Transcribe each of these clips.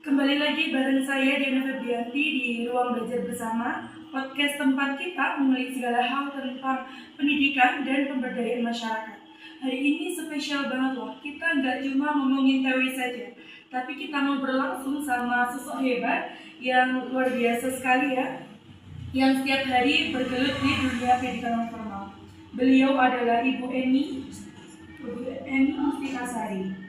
Kembali lagi bareng saya Diana Febrianti di Ruang Belajar Bersama, podcast tempat kita mengulik segala hal tentang pendidikan dan pemberdayaan masyarakat. Hari ini spesial banget loh, kita nggak cuma ngomongin teori saja, tapi kita mau berlangsung sama sosok hebat yang luar biasa sekali ya, yang setiap hari bergelut di dunia pendidikan non formal. Beliau adalah Ibu Eni Mustikasari,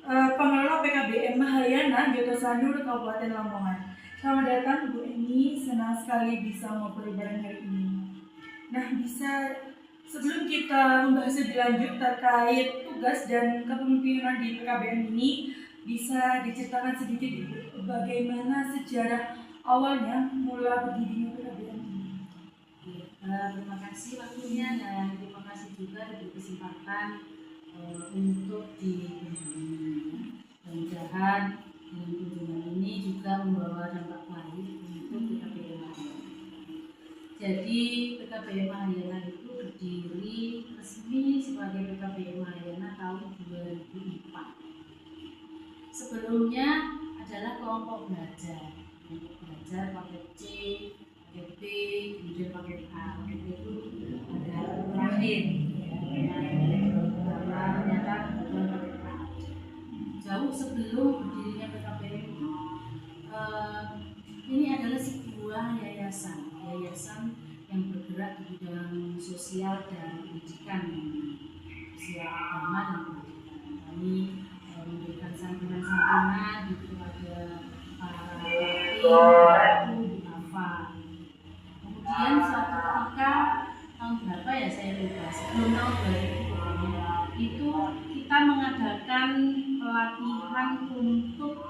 pengelola PKBM Mahayana Joko Sandur Kabupaten Lamongan. Selamat datang Bu Eni, senang sekali bisa ngobrol bareng hari ini. Nah, sebelum kita membahas lebih lanjut terkait tugas dan kepemimpinan di PKBM ini, bisa diceritakan sedikit Ibu, bagaimana sejarah awalnya mula berdirinya PKBM ini? Terima kasih waktunya dan terima kasih juga diberi kesempatan untuk dikunjungi. Mudah-mudahan dengan kunjungan ini juga membawa dampak baik untuk PKBM Mahayana. Jadi PKBM Mahayana itu berdiri resmi sebagai PKBM Mahayana tahun 2004. Sebelumnya adalah kelompok belajar pakai C, pakai B, kemudian pakai A. Pakai B itu ada terakhir karena ternyata kemudian pakai A. Jauh sebelum berdirinya PKBM itu ini adalah sebuah yayasan yang bergerak di bidang sosial dan pendidikan, sosial agama dan pendidikan. Kami memberikan santunan kepada para guru hafal. Kemudian suatu ketika tahun berapa ya saya lupa, sebelum tahun 2000 itu kita mengadakan pelatihan untuk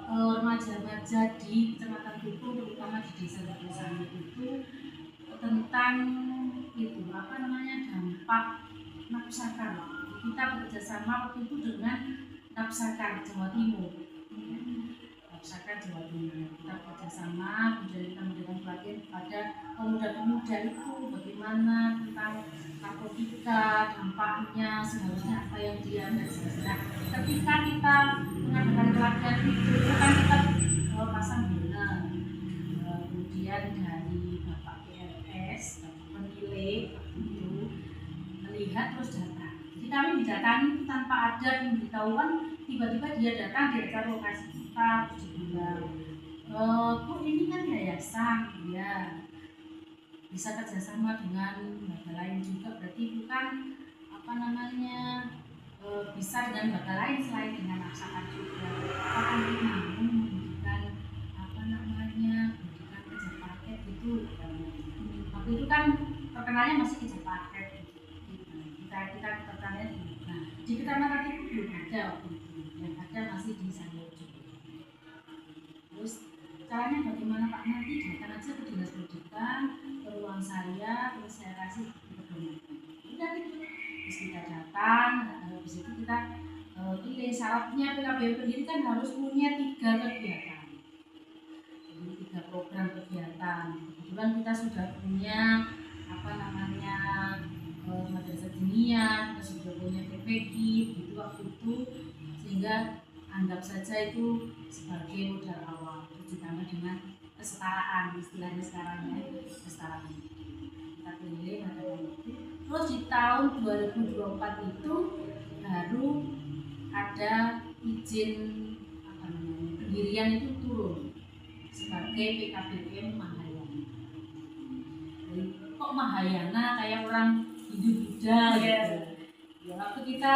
remaja-remaja di Kecamatan Kuku, terutama di desa-desa itu tentang dampak Napsakar. Kita bekerjasama waktu itu dengan Napsakar Jawa Timur. Kita bekerjasama, kemudian kita memberikan pelatihan kepada pemuda-pemuda itu bagaimana tentang narkotika, dampaknya, seharusnya apa yang dia nah, ketika kita mengadakan pelatihan itu kan kita pasang banner, kemudian dari Bapak PRS, Bapak penilai itu melihat terus datang. Jadi kami didatangi tanpa ada pemberitahuan, tiba-tiba dia datang di acara lokasi kita, terus bilang, Bu ini kan yayasan, ya bisa kerjasama dengan lembaga lain juga, berarti bukan bisa dengan lembaga lain selain dengan Napsakar juga. Akan memberikan pendidikan kerja paket itu. Waktu itu kan terkenalnya masih kerja paket. Kita terkenalnya di Kecamatan itu belum ada waktu itu, yang ada masih di Sandojo. Terus caranya bagaimana Pak? Nanti datang aja ke dinas pendidikan, ke ruang saya, terus saya kasih pedoman. Udah gitu. Terus kita datang, habis itu kita pilih syaratnya PKBM pendidikan harus punya 3 kegiatan. Jadi 3 program kegiatan. Kebetulan kita sudah punya madrasah diniyah, kita sudah punya TPG gitu waktu itu, sehingga anggap saja itu sebagai modal awal. Ditambah dengan kesetaraan, istilahnya sekarang ya, kesetaraan. Kita pilih ada itu. Terus di tahun 2024 itu baru ada izin pendirian itu turun sebagai PKBM Mahayana. Jadi, kok Mahayana kayak orang Hindu-Buddha gitu. Ya, waktu kita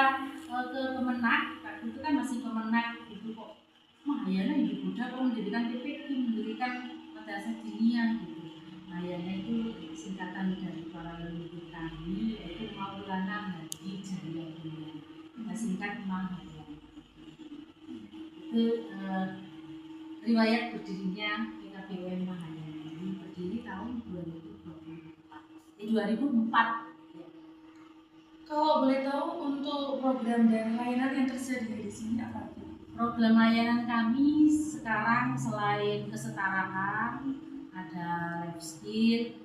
ke Kemenak, waktu itu kan masih Kemenak itu kok Mahayana Hindu-Buddha, kok mendirikan TPG, mendirikan madrasah diniyah gitu. Mahayana itu singkatan dari para leluhur kami, yaitu Maulana Hadi Jariah, kita singkat Mahayana. Itu riwayat berdirinya PKBM Mahayana ini berdiri tahun 2004. Kalau boleh tahu untuk program dan layanan yang tersedia di sini apa? Program layanan kami sekarang selain kesetaraan ada life skill,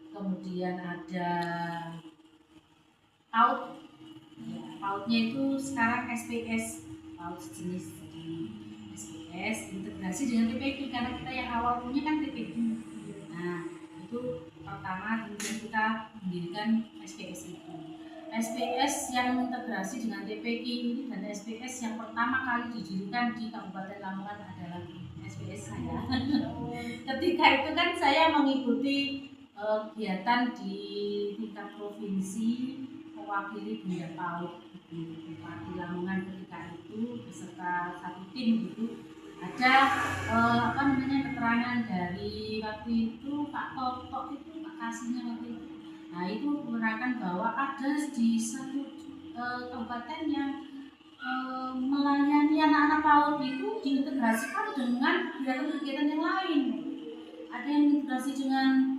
kemudian ada PAUD. Ya, PAUD-nya itu sekarang SPS, PAUD sejenis. Jadi SPS integrasi dengan TPQ karena kita yang awal punya kan TPQ. Nah itu pertama kemudian kita mendirikan SPS itu. SPS yang integrasi dengan TPQ ini dan SPS yang pertama kali didirikan di Kabupaten Lamongan adalah SPS saya. Ketika itu kan saya mengikuti kegiatan di tingkat provinsi mewakili Bunda PAUD di Lamongan ketika itu beserta satu tim gitu. Ada keterangan dari waktu itu Pak Toto itu Pak Kasihnya waktu itu. Nah itu menerangkan bahwa ada di satu kabupaten yang melayani anak-anak PAUD itu diintegrasikan dengan kegiatan-kegiatan yang lain. Ada yang integrasi dengan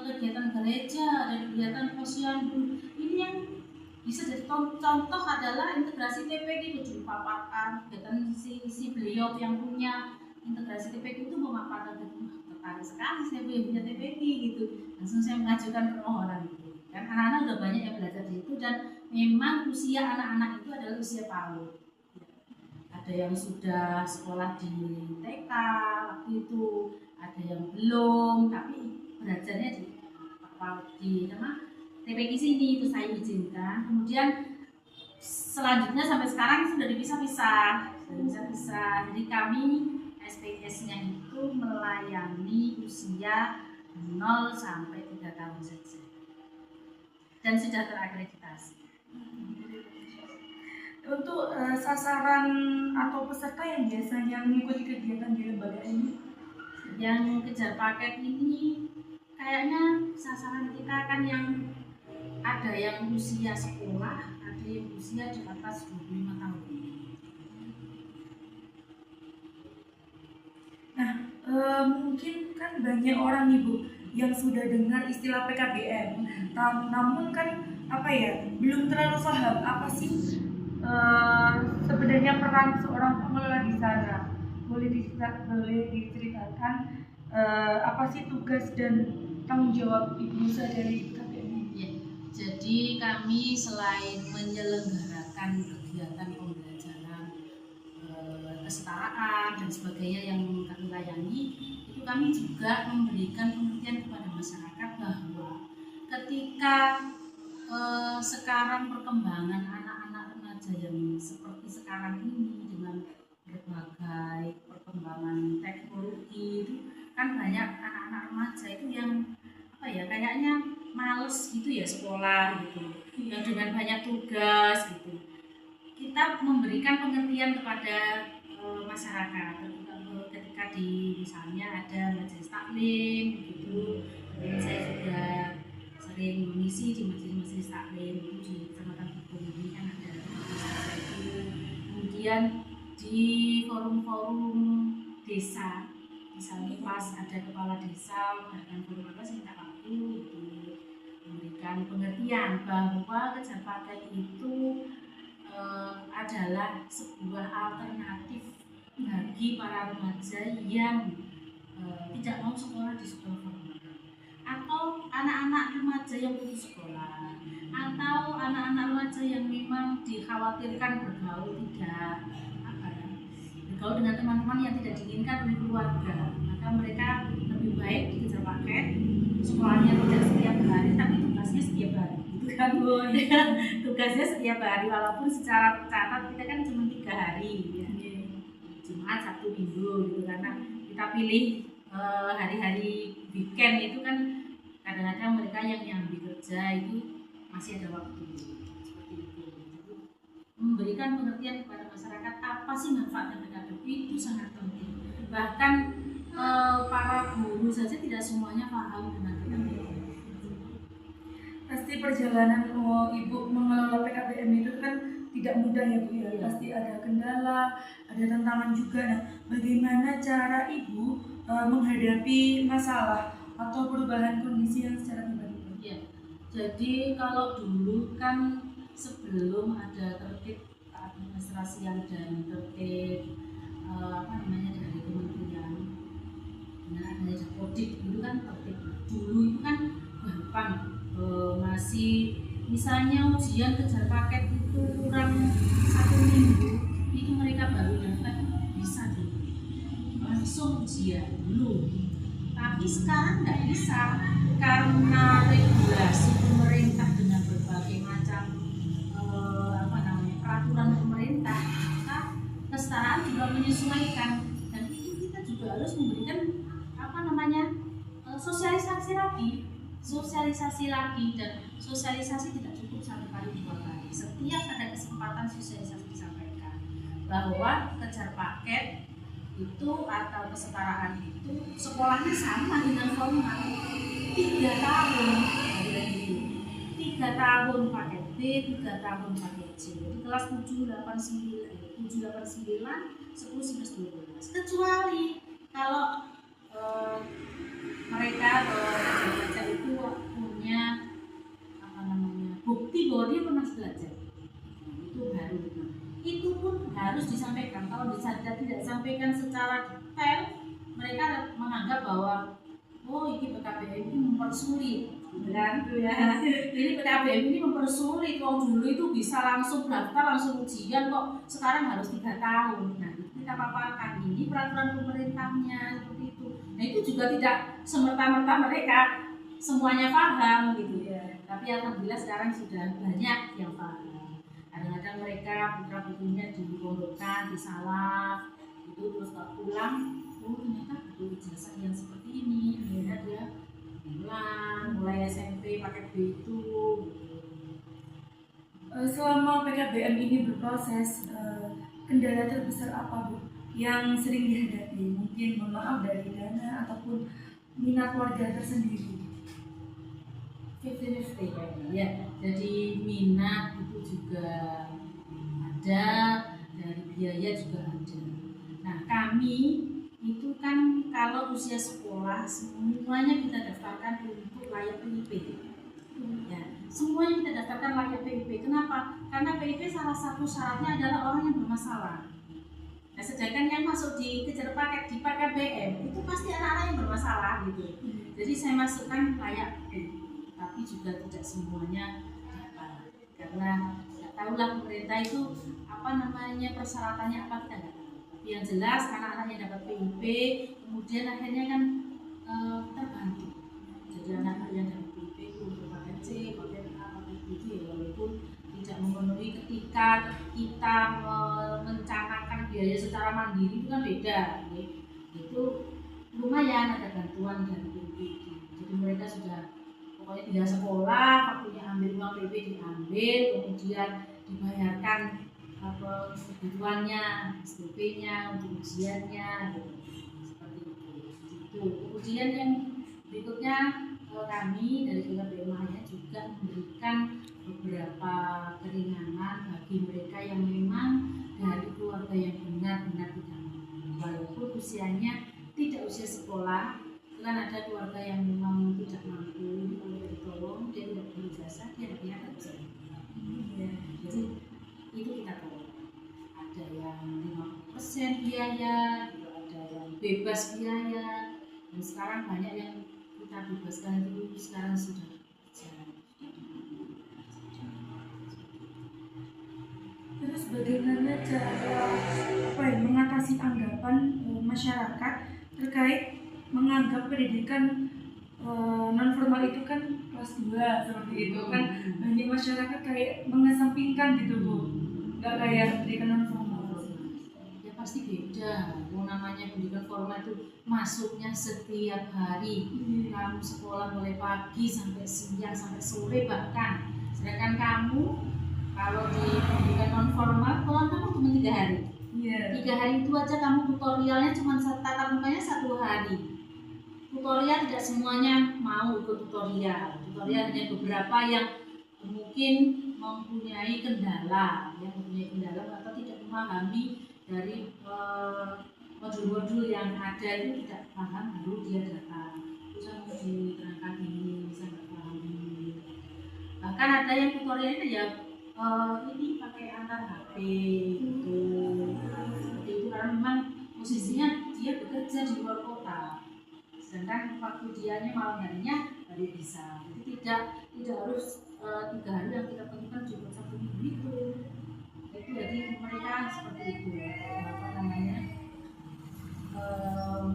kegiatan gereja, ada kegiatan posyandu. Ini yang bisa jadi contoh adalah integrasi TPQ itu dipaparkan kegiatan si beliau yang punya integrasi TPQ itu memaparkan tertarik sekali saya punya TPQ gitu. Langsung saya mengajukan permohonan itu. Kan anak-anak udah banyak yang belajar di situ dan memang usia anak-anak itu adalah usia PAUD. Ada yang sudah sekolah di TK waktu itu, ada yang belum, tapi belajarnya di PAUD di TPQ sini itu saya izinkan. Kemudian selanjutnya sampai sekarang sudah dipisah-pisah. Jadi kami SPS-nya itu melayani usia 0 sampai 3 tahun saja. Dan sudah terakreditasi. Untuk sasaran atau peserta yang biasanya mengikuti kegiatan di lembaga ini, yang kejar paket ini kayaknya sasaran kita kan yang ada yang usia sekolah, ada yang usia di atas 25 tahun. Nah, mungkin kan banyak orang Ibu yang sudah dengar istilah PKBM, namun kan belum terlalu paham apa sih sebenarnya peran seorang pengelola di sana. Boleh diceritakan apa sih tugas dan tanggung jawab Ibu dari PKBM ini? Ya, jadi kami selain menyelenggarakan kegiatan pembelajaran kesetaraan dan sebagainya yang kami layani, itu kami juga memberikan pengertian kepada masyarakat bahwa ketika sekarang perkembangan anak-anak remaja yang seperti sekarang ini dengan berbagai perkembangan teknologi itu kan banyak anak-anak remaja itu yang kayaknya males gitu ya sekolah gitu, yang dengan banyak tugas gitu. Kita memberikan pengertian kepada masyarakat ketika di misalnya ada majelis taklim gitu. Dan saya juga sering mengisi di majelis taklim itu di Kecamatan Bukung ini kan ada itu. Kemudian di forum-forum desa, misalnya pas ada kepala desa mengadakan forum minta waktu gitu, memberikan pengertian bahwa kejar paket itu adalah sebuah alternatif bagi para remaja yang tidak mau sekolah di sekolah formal, atau anak-anak remaja yang putus sekolah, atau anak-anak remaja yang memang dikhawatirkan bergaul dengan teman-teman yang tidak diinginkan oleh keluarga. Maka mereka lebih baik dikejar paket, sekolahnya tidak setiap hari tapi tugasnya setiap hari gitu kan Bu. Tugasnya setiap hari walaupun secara tercatat kita kan cuma 3 hari ya. Jumat, Sabtu, Minggu gitu, karena kita pilih hari-hari weekend itu kan kadang-kadang mereka yang nyambi kerja itu masih ada waktu seperti itu. Memberikan pengertian kepada masyarakat apa sih manfaatnya PKBM itu sangat penting. Bahkan para guru saja tidak semuanya paham dengan PKBM. Pasti perjalanan Ibu mengelola PKBM itu kan tidak mudah ya Bu ya. Pasti ada kendala, ada tantangan juga. Nah, bagaimana cara Ibu menghadapi masalah atau perubahan kondisi yang secara tiba-tiba? Ya, jadi kalau dulu kan sebelum ada tertib administrasian dan tertib dari kementerian dengan adanya Japodik dulu kan tertib. Dulu itu kan gampang, masih misalnya ujian kejar paket itu kurang 1 minggu itu mereka baru dapat bisa ujian dulu. Tapi sekarang nggak bisa karena regulasi pemerintah dengan berbagai macam peraturan pemerintah, maka kesetaraan juga menyesuaikan, dan itu kita juga harus memberikan sosialisasi lagi, dan sosialisasi tidak cukup satu kali dua kali. Setiap ada kesempatan sosialisasi disampaikan bahwa kejar paket itu atau kesetaraan itu sekolahnya sama dengan formal 3 tahun, 3 tahun paket B, 3 tahun paket C. Jadi kelas 7, 8, 9, 7, 8, 9, 10, 11, 12. Kecuali kalau mereka belajar itu punya bukti bahwa dia pernah belajar, itu baru. Itu pun harus disampaikan. Kalau tidak disampaikan secara detail, mereka menganggap bahwa ini PKBM ini mempersulit, kan? Ini PKBM ini mempersulit. Kalau dulu itu bisa langsung daftar, langsung ujian, kok sekarang harus 3 tahun. Nah, kita paparkan ini peraturan pemerintahnya seperti itu. Nah, itu juga tidak semerta-merta mereka semuanya paham gitu ya. Tapi alhamdulillah sekarang sudah banyak yang paham. Kadang-kadang mereka putra-putrinya dipondokkan, disalaf, itu terus kalau pulang, ternyata butuh ijazah yang seperti ini. Akhirnya dia pulang, mulai SMP pakai B itu. Selama PKBM ini berproses, kendala terbesar apa Bu yang sering dihadapi? Mungkin mohon maaf dari dana ataupun minat warga tersendiri. 50-50 ya. Jadi minat itu juga ada, dari biaya juga ada. Nah, kami itu kan kalau usia sekolah semuanya kita daftarkan untuk layak PIP. Ya, semuanya kita daftarkan layak PIP. Kenapa? Karena PIP salah satu syaratnya adalah orang yang bermasalah. Nah, sedangkan yang masuk di kejar paket di PKBM itu pasti anak-anak yang bermasalah gitu. Jadi saya masukkan layak PIP, tapi juga tidak semuanya dapat. Karena nggak tahulah pemerintah itu persyaratannya apa, kita nggak tahu. Tapi yang jelas anak-anak yang dapat PIP kemudian akhirnya kan terbantu. Jadi anak-anak yang dapat PIP itu untuk paket C, paket A, paket B itu ya walaupun tidak memenuhi ketika kita mencanangkan biaya secara mandiri itu kan beda. Itu lumayan ada bantuan dari PIP. Jadi mereka sudah pokoknya tidak sekolah, waktunya ambil uang PIP diambil, kemudian dibayarkan kebutuhannya, SPP-nya, untuk ujiannya, gitu. Seperti itu. Kemudian yang berikutnya kami dari PKBM juga memberikan beberapa keringanan bagi mereka yang memang dari keluarga yang benar-benar tidak mampu, walaupun usianya tidak usia sekolah. Kan ada keluarga yang memang tidak mampu, kalau ditolong dia tidak berijazah, dia tidak bisa. Jadi itu kita tolong. Ada yang 50% biaya, ada yang bebas biaya, dan sekarang banyak yang kita bebaskan itu sekarang sudah jalan. Terus bagaimana cara mengatasi anggapan masyarakat terkait menganggap pendidikan non formal itu kan kelas 2 seperti itu kan, banyak masyarakat kayak mengesampingkan gitu Bu, nggak kayak pendidikan non formal. Ya pasti beda. Yang namanya pendidikan formal itu masuknya setiap hari. Kamu sekolah mulai pagi sampai siang sampai sore bahkan. Sedangkan kamu kalau di pendidikan non formal pulang kamu cuma 3 hari. 3 hari itu aja kamu tutorialnya cuma tatap mukanya 1 hari. Tutorial tidak semuanya mau ikut tutorial. Tutorial hanya beberapa yang mungkin mempunyai kendala, atau tidak memahami dari modul-modul yang ada itu tidak paham, baru dia datang. Terus harus diterangkan ini, bisa nggak paham ini. Bahkan ada yang tutorialnya ya ini pakai antar HP gitu. Seperti itu karena memang posisinya dia bekerja di luar kota. Sedangkan waktu dianya malam harinya baru bisa. Jadi tidak harus 3 hari yang kita tentukan, juga 1 minggu itu. Jadi mereka seperti itu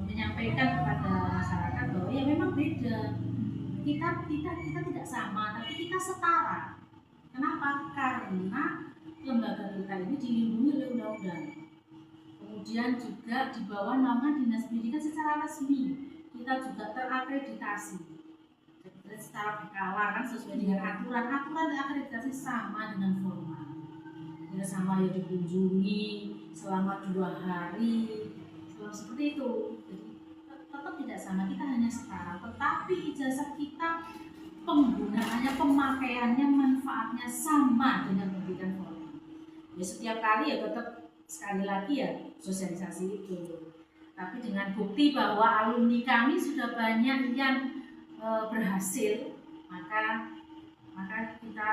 menyampaikan beda. Kita tidak sama, tapi kita setara. Kenapa? Karena lembaga kita ini dilindungi oleh undang-undang. Kemudian juga di bawah naungan dinas pendidikan secara resmi. Kita juga terakreditasi. Jadi secara berkala kan sesuai dengan aturan akreditasi sama dengan formal. Ya sama ya dikunjungi selama 2 hari, selama seperti itu. Jadi tetap tidak sama, kita hanya setara. Tetapi ijazah kita penggunaannya, pemakaiannya, manfaatnya sama dengan pendidikan formal. Ya setiap kali ya tetap sekali lagi ya sosialisasi itu. Tapi dengan bukti bahwa alumni kami sudah banyak yang berhasil, maka kita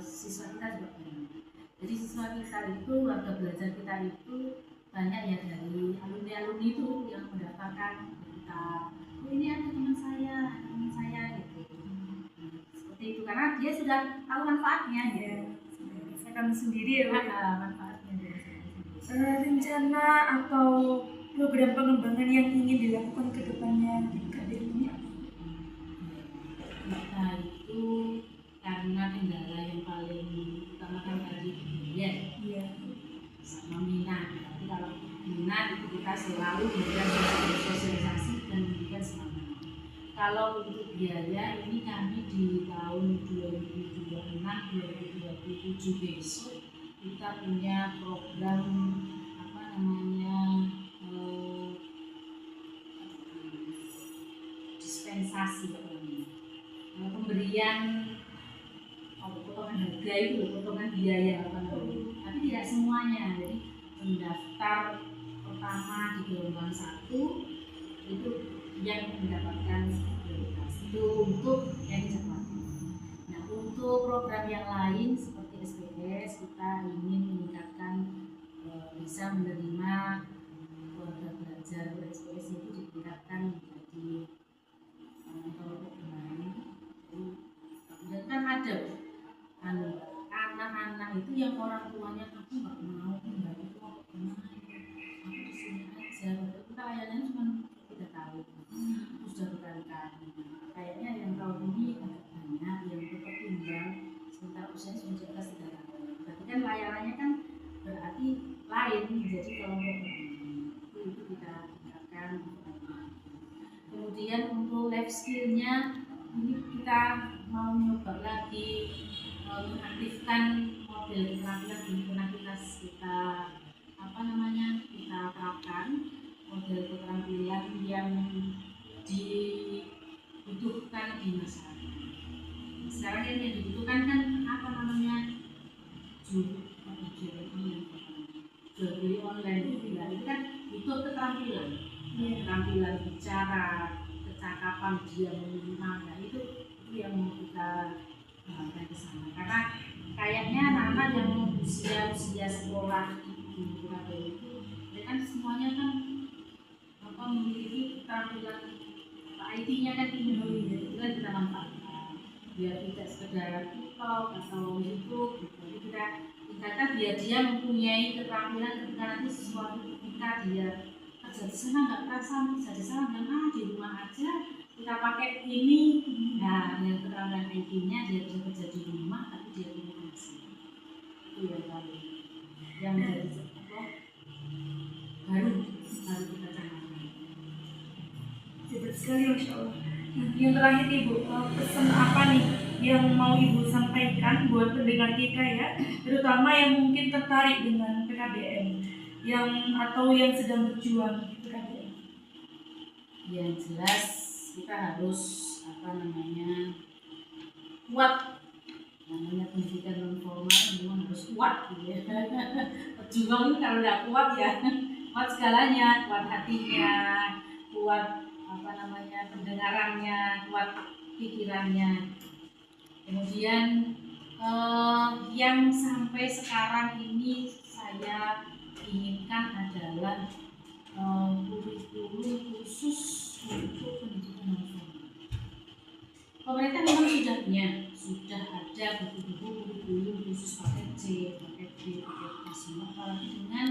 siswa kita juga banyak. Jadi siswa kita itu, warga belajar kita itu banyak ya dari alumni itu yang mendaftarkan kita. Oh, ini ada teman saya gitu. Seperti itu karena dia sudah tahu manfaatnya ya. Rasakan sendiri ya, Bu. Manfaatnya. Rencana atau program pengembangan yang ingin dilakukan ke depannya di KD ini apa? Kita itu karena kendala yang paling utama kan tadi ya sama minat. Tapi kalau minat itu kita selalu memberikan sosialisasi dan memberikan semangat. Kalau untuk biaya ini kami di tahun 2026-2027 besok kita punya program dispensasi pemberian potongan harga itu, potongan biaya tapi tidak semuanya. Jadi pendaftar pertama di gelombang 1 itu yang mendapatkan prioritas itu untuk yang dicapai. Nah untuk program yang lain seperti SPS kita ingin meningkatkan bisa menerima keluarga belajar SPS itu ditingkatkan menjadi dan kan ada anak-anak itu yang orang tuanya aku nggak mau nggak itu aku di sini aja. Kita layanannya cuma 3 tahun, aku sudah berkali-kali. Kayaknya yang tahun ini agak banyak yang tetap tinggal sementara usianya sudah di atas 3 tahun. Berarti kan layanannya kan berarti lain. Jadi kalau untuk itu kita tingkatkan. Kemudian untuk life skillnya ini kita mau nyoba lagi mengaktifkan model keterampilan universalitas kita kita terapkan model keterampilan yang dibutuhkan di masyarakat. Sekarang yang dibutuhkan kan jual beli online itu kan butuh keterampilan. Keterampilan bicara, kecakapan dia menerima, itu yang mau kita arahkan ke sana. Karena kayaknya anak-anak yang usia sekolah di Surabaya itu, mereka kan semuanya kan memiliki keterampilan IT-nya kan tinggi, itu kan kita manfaatkan biar tidak sekedar TikTok atau YouTube gitu. Jadi kita tingkatkan biar dia mempunyai keterampilan ketika nanti sesuatu ketika dia kerja di sana nggak terasa kerja di sana dengan di rumah aja kita pakai ini. Nah yang keterampilan IT-nya dia bisa kerja di rumah tapi dia punya hasil itu yang menjadi baru kita canangkan. Hebat sekali, Masya Allah. Nah, yang terakhir Ibu, pesan apa nih yang mau Ibu sampaikan buat pendengar kita ya, terutama yang mungkin tertarik dengan PKBM atau yang sedang berjuang di PKBM? Yang jelas kita harus kuat. Namanya pendidikan non formal memang harus kuat gitu ya. Perjuangan kalau nggak kuat ya kuat segalanya, kuat hatinya, kuat pendengarannya, kuat pikirannya. Kemudian yang sampai sekarang ini saya inginkan adalah kurikulum khusus untuk pendidikan non formal. Pemerintah memang sudah ada buku-buku kurikulum khusus paket C, paket B, paket A semua, apalagi dengan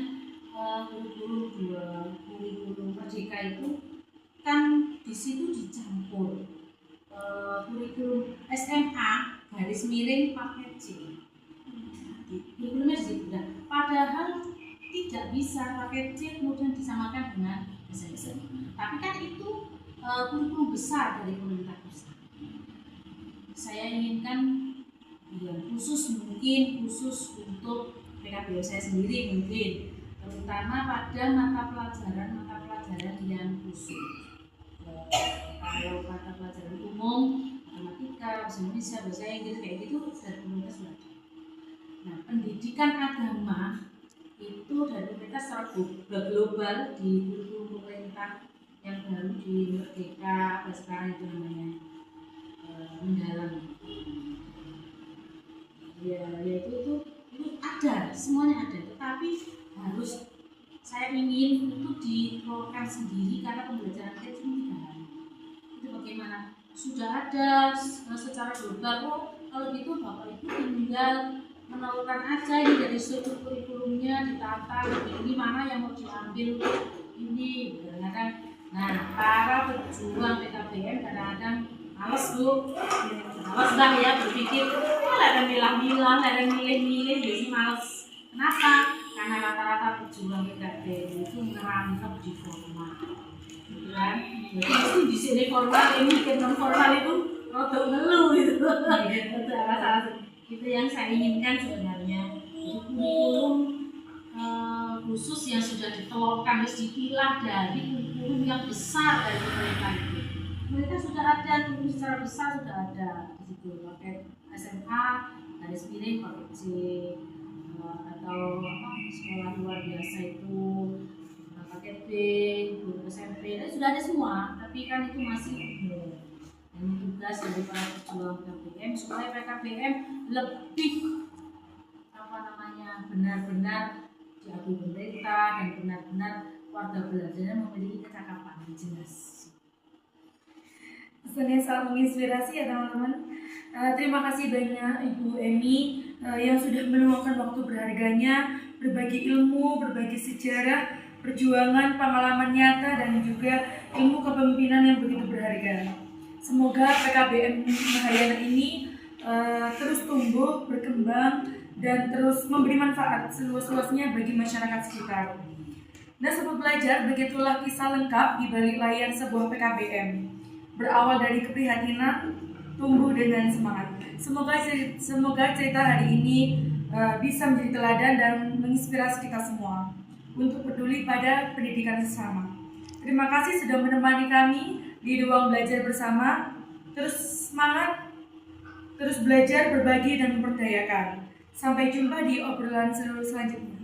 kurikulum Merdeka itu kan di situ dicampur kurikulum SMA garis miring paket C. Kurikulumnya di situ. Nah, padahal tidak bisa paket C kemudian disamakan dengan SNM. Tapi kan itu kurikulum besar dari pemerintah pusat. Saya inginkan yang khusus untuk PKBM saya sendiri mungkin, terutama pada mata pelajaran yang khusus. Kalau mata pelajaran umum, matematika, bahasa Indonesia, bahasa Inggris kayak gitu dari pemerintah sudah ada. Nah, pendidikan agama itu dari pemerintah secara global di kurikulum pemerintah yang baru di Merdeka, sekarang itu namanya mendalam. Ya itu ada, semuanya ada, tetapi harus saya ingin itu dikelola sendiri karena pembelajaran kita cuma 3 hari. Itu bagaimana? Sudah ada secara global kok. Kalau gitu Bapak Ibu tinggal menentukan aja ini dari struktur kurikulumnya ditata ini mana yang mau diambil ini kadang-kadang. Nah, para pejuang PKBM kadang-kadang males dah ya berpikir ada milah-milah, ada milih-milih jadi males. Kenapa? Karena rata-rata pejuang PKBM itu merangkap di formal, kan? Jadi di sini formal, ini ke non formal itu rotok ngeluh gitu. Itu salah itu yang saya inginkan sebenarnya. Jadi kurikulum khusus yang sudah ditelurkan, harus dipilah dari kurikulum yang besar dari pemerintah itu. Mereka sudah ada kurikulum secara besar sudah ada di situ, pakai SMA garis miring pakai C atau sekolah luar biasa itu paket B, guru SMP, sudah ada semua, tapi kan itu masih belum. Ini tugas dari para pejuang PKBM supaya PKBM lebih benar-benar diakui pemerintah dan benar-benar warga belajarnya memiliki kecakapan yang jelas. Pesannya sangat menginspirasi ya teman-teman. Terima kasih banyak Ibu Emi yang sudah meluangkan waktu berharganya, berbagi ilmu, berbagi sejarah, perjuangan, pengalaman nyata, dan juga ilmu kepemimpinan yang begitu berharga. Semoga PKBM Mahayana ini terus tumbuh, berkembang, dan terus memberi manfaat seluas-luasnya bagi masyarakat sekitar. Nah, Sobat Belajar, begitulah kisah lengkap di balik layar sebuah PKBM. Berawal dari keprihatinan, tumbuh dengan semangat. Semoga cerita hari ini bisa menjadi teladan dan menginspirasi kita semua untuk peduli pada pendidikan sesama. Terima kasih sudah menemani kami di ruang belajar bersama. Terus semangat, terus belajar, berbagi, dan memperdayakan. Sampai jumpa di obrolan selanjutnya.